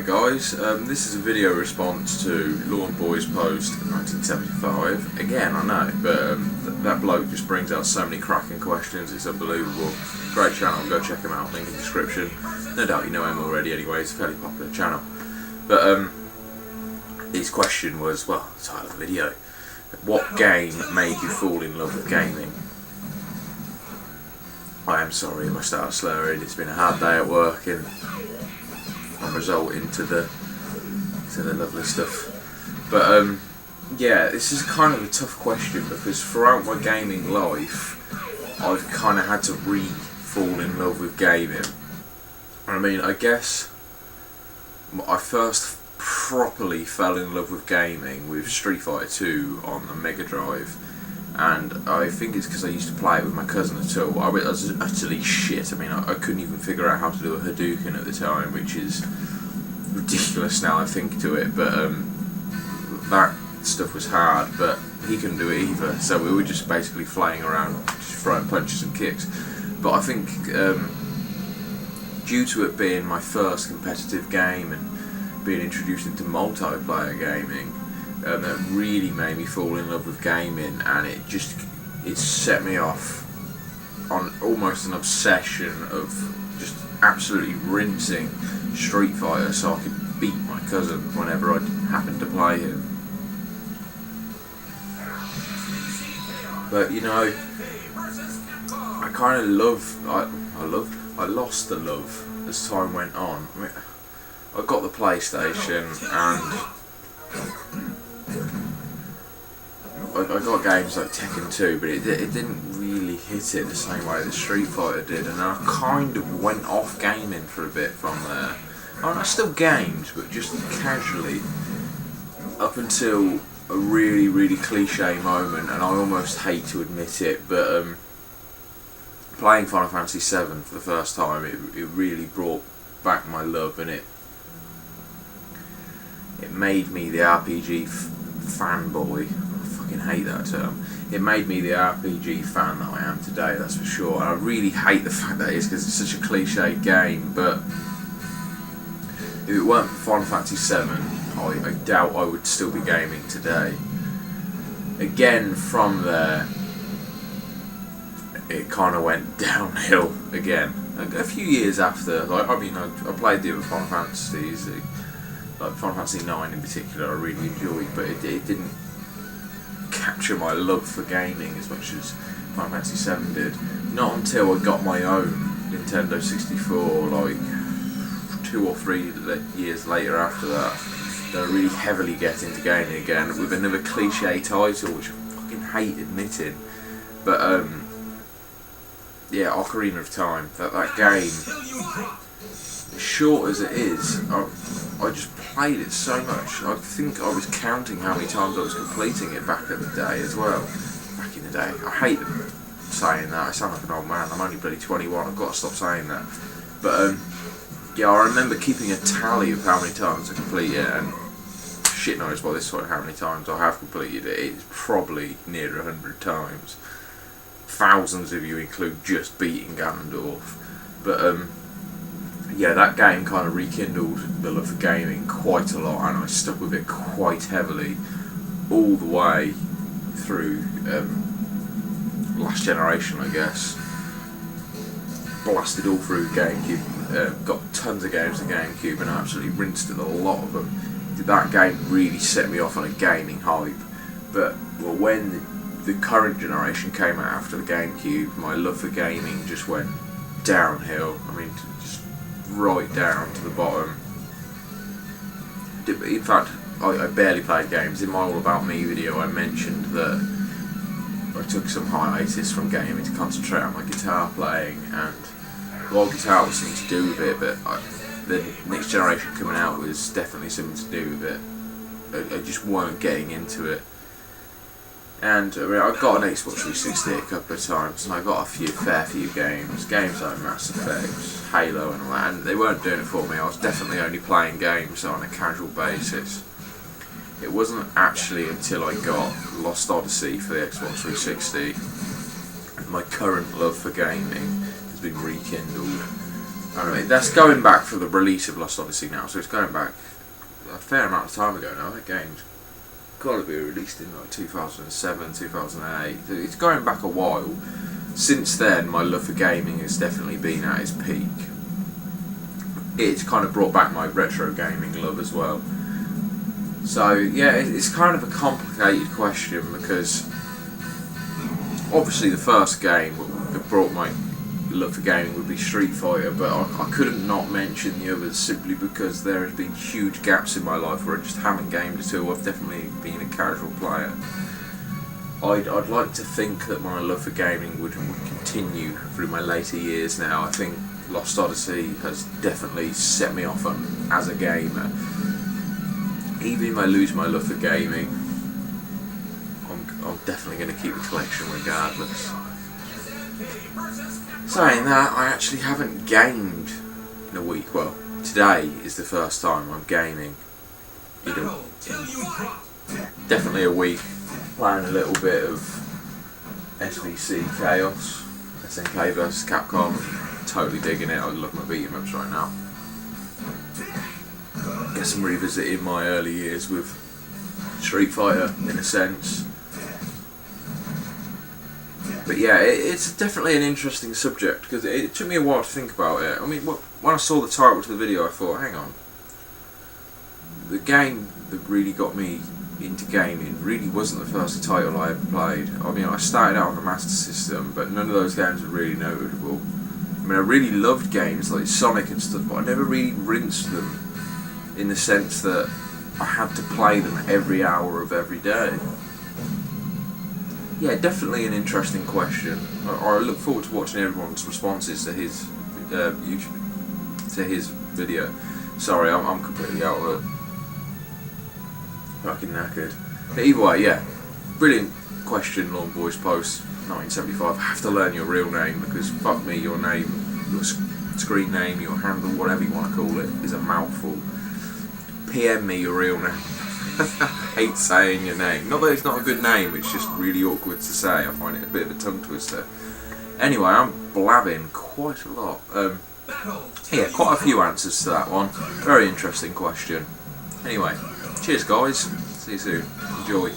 Hi guys, this is a video response to lawnboyspost1975. Again, I know, but that bloke just brings out so many cracking questions, it's unbelievable. Great channel, go check him out, link in the description. No doubt you know him already anyway, it's a fairly popular channel. But his question was, well, the title of the video, what game made you fall in love with gaming? I am sorry if I start slurring, it's been a hard day at work and I'm resulting to the lovely stuff. But yeah, this is kind of a tough question because throughout my gaming life I've kind of had to fall in love with gaming. I mean, I guess I first properly fell in love with gaming with Street Fighter 2 on the Mega Drive, and I think it's because I used to play it with my cousin at all. I was utterly shit. I mean, I couldn't even figure out how to do a Hadouken at the time, which is ridiculous now I think to it, but that stuff was hard, but he couldn't do it either, so we were just basically flying around, just throwing punches and kicks. But I think due to it being my first competitive game and being introduced into multiplayer gaming, that really made me fall in love with gaming, and it set me off on almost an obsession of just absolutely rinsing Street Fighter so I could beat my cousin whenever I happened to play him. But you know, I kind of I lost the love as time went on. I mean, I got the PlayStation and I got games like Tekken 2, but it didn't really hit it the same way that Street Fighter did, and I kind of went off gaming for a bit from there. I mean, I still gamed, but just casually, up until a really cliche moment, and I almost hate to admit it, but playing Final Fantasy VII for the first time, it really brought back my love, and it made me the RPG fanboy. I hate that term. It made me the RPG fan that I am today, that's for sure. And I really hate the fact that it is, because it's such a cliche game, but if it weren't for Final Fantasy VII, I doubt I would still be gaming today. Again, from there, it kind of went downhill again. A few years after, like, I mean, I played the other Final Fantasies, like Final Fantasy IX in particular, I really enjoyed, but it didn't capture my love for gaming as much as Final Fantasy VII did. Not until I got my own Nintendo 64, like 2 or 3 years later after that I really heavily get into gaming again with another cliche title, which I fucking hate admitting. But yeah, Ocarina of Time, that game, as short as it is, I just played it so much. I think I was counting how many times I was completing it back in the day as well. Back in the day. I hate saying that, I sound like an old man, I'm only bloody 21, I've got to stop saying that. But yeah, I remember keeping a tally of how many times I complete it, and shit knows by this point how many times I have completed it. It's probably near 100 times. Thousands if you include just beating Ganondorf. But yeah, that game kind of rekindled the love for gaming quite a lot, and I stuck with it quite heavily all the way through last generation, I guess. Blasted all through GameCube, got tons of games to GameCube and absolutely rinsed it, a lot of them. That game really set me off on a gaming hype, but well, when the current generation came out after the GameCube, my love for gaming just went downhill. I mean, just right down to the bottom. In fact, I barely played games. In my All About Me video I mentioned that I took some hiatus from gaming to concentrate on my guitar playing, and while guitar was something to do with it, but the next generation coming out was definitely something to do with it. I just weren't getting into it. And I mean, I got an Xbox 360 a couple of times, and I got a fair few games like Mass Effect, Halo and all that, and they weren't doing it for me. I was definitely only playing games on a casual basis. It wasn't actually until I got Lost Odyssey for the Xbox 360 my current love for gaming has been rekindled. I don't know, that's going back for the release of Lost Odyssey now, so it's going back a fair amount of time ago now. That game's got to be released in like 2007, 2008. It's going back a while. Since then, my love for gaming has definitely been at its peak. It's kind of brought back my retro gaming love as well. So yeah, it's kind of a complicated question because obviously the first game that brought my love for gaming would be Street Fighter, but I couldn't not mention the others simply because there have been huge gaps in my life where I just haven't gamed at all. I've definitely been a casual player. I'd like to think that my love for gaming would continue through my later years now. I think Lost Odyssey has definitely set me off as a gamer. Even if I lose my love for gaming, I'm definitely going to keep the collection regardless. Saying that, I actually haven't gamed in a week. Well, today is the first time I'm gaming in definitely a week. Playing a little bit of SVC Chaos, SNK vs Capcom. Totally digging it. I love my beat 'em ups right now. Guess I'm revisiting my early years with Street Fighter in a sense. But yeah, it's definitely an interesting subject because it took me a while to think about it. I mean, when I saw the title to the video, I thought, hang on. The game that really got me into gaming really wasn't the first title I ever played. I mean, I started out on the Master System, but none of those games were really notable. I mean, I really loved games like Sonic and stuff, but I never really rinsed them in the sense that I had to play them every hour of every day. Yeah, definitely an interesting question. I look forward to watching everyone's responses to his video. Sorry, I'm completely out of it. Fucking knackered. But either way, yeah, brilliant question, lawnboyspost1975. I have to learn your real name because fuck me, your name, your screen name, your handle, whatever you want to call it, is a mouthful. PM me your real name. I hate saying your name. Not that it's not a good name, it's just really awkward to say. I find it a bit of a tongue twister. Anyway, I'm blabbing quite a lot. Yeah, quite a few answers to that one. Very interesting question. Anyway, cheers guys. See you soon. Enjoy.